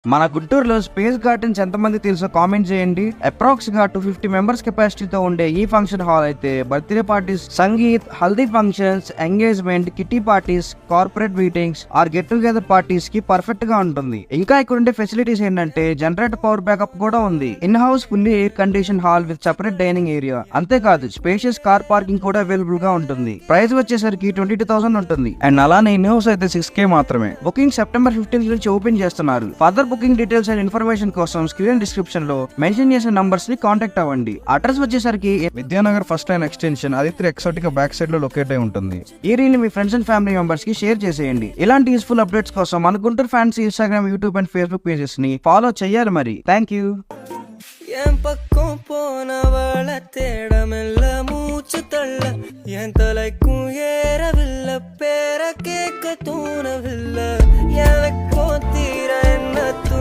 మన గుంటూరులో space gardens ఎంతమంది తెలుసో కామెంట్ చేయండి. అప్రాక్స్ గా 250 మెంబర్స్ కెపాసిటీతో ఉండే ఈ ఫంక్షన్ హాల్ అయితే birthday parties, sangeet, haldi functions, engagement, kitty parties, corporate meetings or get together parties కి పర్ఫెక్ట్ గా ఉంటుంది. ఇంకా ఇక్కడ ఉండే ఫెసిలిటీస్ ఏంటంటే జనరేటర్ పవర్ బ్యాకప్ కూడా ఉంది. In house fully air condition hall with separate dining area. అంతేకాదు స్పేషియస్ కార్ పార్కింగ్ కూడా అవైలబుల్ గా ఉంటుంది. ప్రైస్ వచ్చేసరికి 22,000 ఉంటుంది. అండ్ అలానే ఇన్ హౌస్ అయితే 6K మాత్రమే. బుకింగ్ సెప్టెంబర్ 15 నుంచి ఓపెన్ చేస్తున్నారు. Further booking details and information కోసం స్క్రీన్ డిస్క్రిప్షన్ లో మెన్షన్ చేసిన నంబర్స్ ని కాంటాక్ట్ అవ్వండి. అడ్రస్ వచ్చేసరికి Vidyanagar first line extension Aditya exotica back side లో లొకేట్ అయి ఉంటుంది. ఈ రీల్ ని మీ ఫ్రెండ్స్ అండ్ ఫ్యామిలీ మెంబర్స్ కి షేర్ చేసేయండి. ఇలాంటి యూస్ఫుల్ అప్డేట్స్ కోసం మన Guntur fans Instagram, YouTube and Facebook pages ని ఫాలో చేయాలి. మరి థ్యాంక్ యూ. என் பக்கம் போனவள தேட மெல்ல மூச்சு தள்ள என் தலைக்கும் ஏறவில்லை, பேர கேட்க தோணவில்லை.